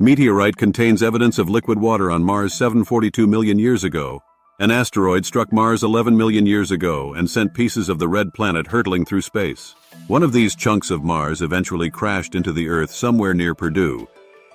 Meteorite contains evidence of liquid water on Mars 742 million years ago. An asteroid struck Mars 11 million years ago and sent pieces of the red planet hurtling through space. One of these chunks of Mars eventually crashed into the Earth somewhere near Purdue,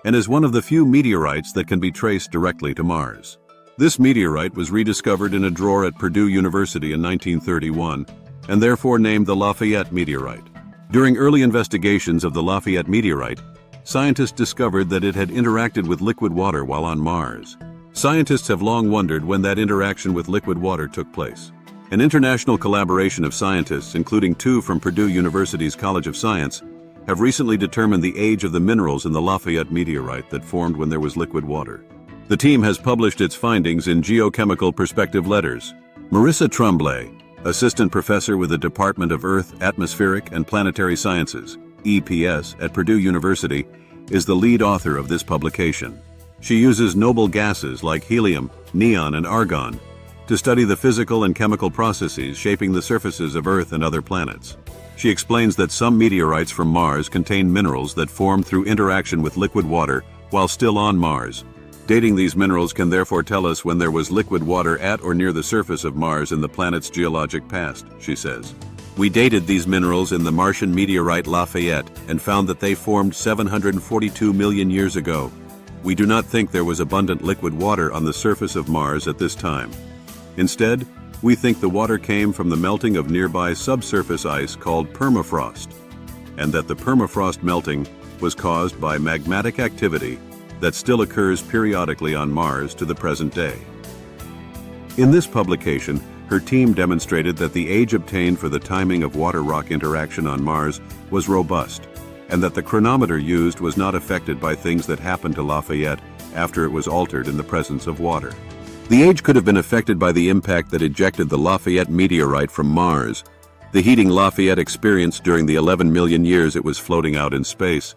and is one of the few meteorites that can be traced directly to Mars. This meteorite was rediscovered in a drawer at Purdue University in 1931, and therefore named the Lafayette meteorite. During early investigations of the Lafayette meteorite, scientists discovered that it had interacted with liquid water while on Mars. Scientists have long wondered when that interaction with liquid water took place. An international collaboration of scientists, including 2 from Purdue University's College of Science, have recently determined the age of the minerals in the Lafayette meteorite that formed when there was liquid water. The team has published its findings in Geochemical Perspective Letters. Marissa Tremblay, assistant professor with the Department of Earth, Atmospheric, and Planetary Sciences, EPS, at Purdue University, is the lead author of this publication. She uses noble gases like helium, neon, and argon to study the physical and chemical processes shaping the surfaces of Earth and other planets. She explains that some meteorites from Mars contain minerals that form through interaction with liquid water while still on Mars. Dating these minerals can therefore tell us when there was liquid water at or near the surface of Mars in the planet's geologic past, she says. We dated these minerals in the Martian meteorite Lafayette and found that they formed 742 million years ago. We do not think there was abundant liquid water on the surface of Mars at this time. Instead, we think the water came from the melting of nearby subsurface ice called permafrost, and that the permafrost melting was caused by magmatic activity that still occurs periodically on Mars to the present day. In this publication, her team demonstrated that the age obtained for the timing of water-rock interaction on Mars was robust, and that the chronometer used was not affected by things that happened to Lafayette after it was altered in the presence of water. The age could have been affected by the impact that ejected the Lafayette meteorite from Mars, the heating Lafayette experienced during the 11 million years it was floating out in space,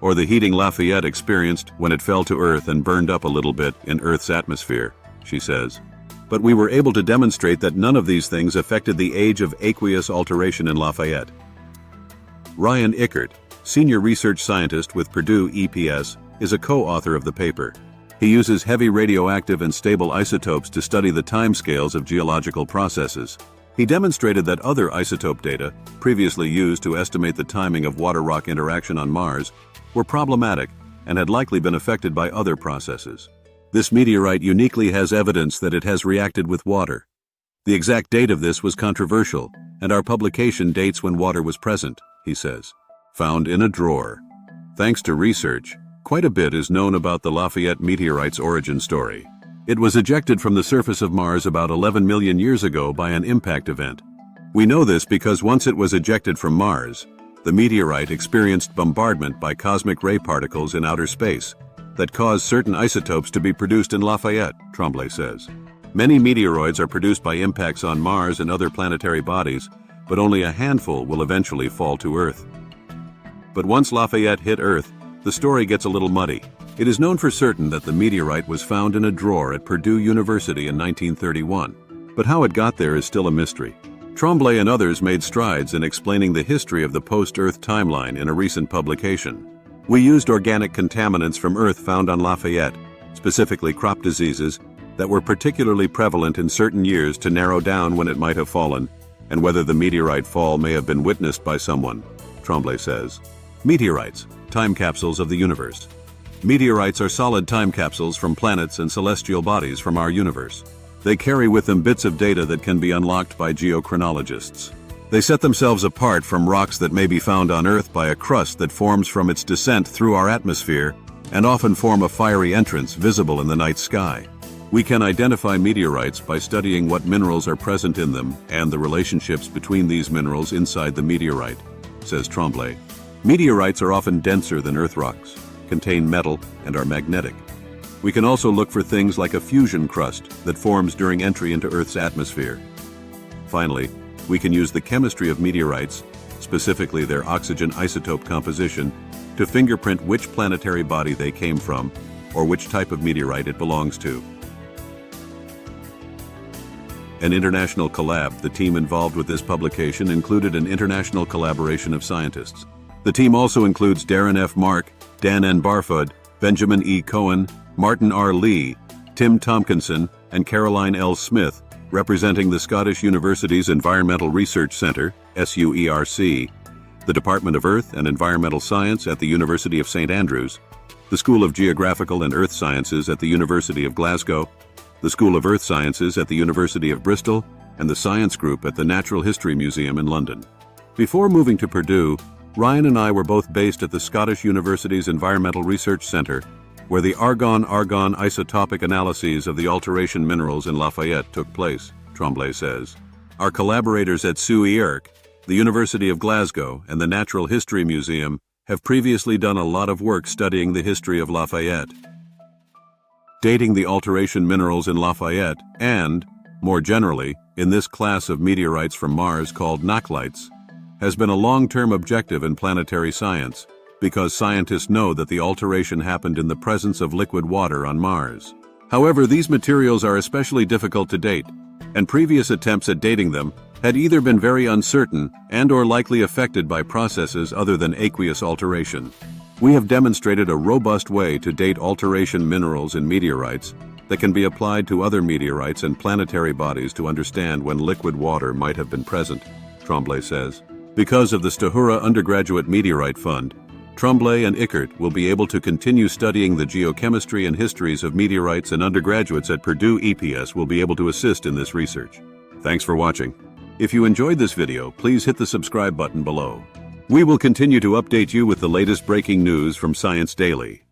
or the heating Lafayette experienced when it fell to Earth and burned up a little bit in Earth's atmosphere, she says. But we were able to demonstrate that none of these things affected the age of aqueous alteration in Lafayette. Ryan Ickert, senior research scientist with Purdue EPS, is a co-author of the paper. He uses heavy radioactive and stable isotopes to study the timescales of geological processes. He demonstrated that other isotope data, previously used to estimate the timing of water-rock interaction on Mars, were problematic and had likely been affected by other processes. This meteorite uniquely has evidence that it has reacted with water. The exact date of this was controversial, and our publication dates when water was present, he says. Found in a drawer. Thanks to research, quite a bit is known about the Lafayette meteorite's origin story. It was ejected from the surface of Mars about 11 million years ago by an impact event. We know this because once it was ejected from Mars, the meteorite experienced bombardment by cosmic ray particles in outer space that caused certain isotopes to be produced in Lafayette, Tremblay says. Many meteoroids are produced by impacts on Mars and other planetary bodies, but only a handful will eventually fall to Earth. But once Lafayette hit Earth, the story gets a little muddy. It is known for certain that the meteorite was found in a drawer at Purdue University in 1931, but how it got there is still a mystery. Tremblay and others made strides in explaining the history of the post-Earth timeline in a recent publication. We used organic contaminants from Earth found on Lafayette, specifically crop diseases, that were particularly prevalent in certain years to narrow down when it might have fallen, and whether the meteorite fall may have been witnessed by someone, Tremblay says. Meteorites, time capsules of the universe. Meteorites are solid time capsules from planets and celestial bodies from our universe. They carry with them bits of data that can be unlocked by geochronologists. They set themselves apart from rocks that may be found on Earth by a crust that forms from its descent through our atmosphere and often form a fiery entrance visible in the night sky. We can identify meteorites by studying what minerals are present in them and the relationships between these minerals inside the meteorite, says Tremblay. Meteorites are often denser than Earth rocks, contain metal, and are magnetic. We can also look for things like a fusion crust that forms during entry into Earth's atmosphere. Finally, we can use the chemistry of meteorites, specifically their oxygen isotope composition, to fingerprint which planetary body they came from or which type of meteorite it belongs to. An international collab. The team involved with this publication included an international collaboration of scientists. The team also includes Darren F. Mark, Dan N. Barfoot, Benjamin E. Cohen, Martin R. Lee, Tim Tompkinson, and Caroline L. Smith, representing the Scottish University's Environmental Research Centre, SUERC, the Department of Earth and Environmental Science at the University of St Andrews, the School of Geographical and Earth Sciences at the University of Glasgow, the School of Earth Sciences at the University of Bristol, and the Science Group at the Natural History Museum in London. Before moving to Purdue, Ryan and I were both based at the Scottish University's Environmental Research Centre, where the argon-argon isotopic analyses of the alteration minerals in Lafayette took place, Tremblay says. Our collaborators at SUERC, the University of Glasgow, and the Natural History Museum have previously done a lot of work studying the history of Lafayette. Dating the alteration minerals in Lafayette and, more generally, in this class of meteorites from Mars called nachtlights, has been a long-term objective in planetary science because scientists know that the alteration happened in the presence of liquid water on Mars. However, these materials are especially difficult to date, and previous attempts at dating them had either been very uncertain and/or likely affected by processes other than aqueous alteration. We have demonstrated a robust way to date alteration minerals in meteorites that can be applied to other meteorites and planetary bodies to understand when liquid water might have been present, Tremblay says. Because of the Stahura Undergraduate Meteorite Fund, Tremblay and Ickert will be able to continue studying the geochemistry and histories of meteorites, and undergraduates at Purdue EPS will be able to assist in this research. Thanks for watching. If you enjoyed this video, please hit the subscribe button below. We will continue to update you with the latest breaking news from Science Daily.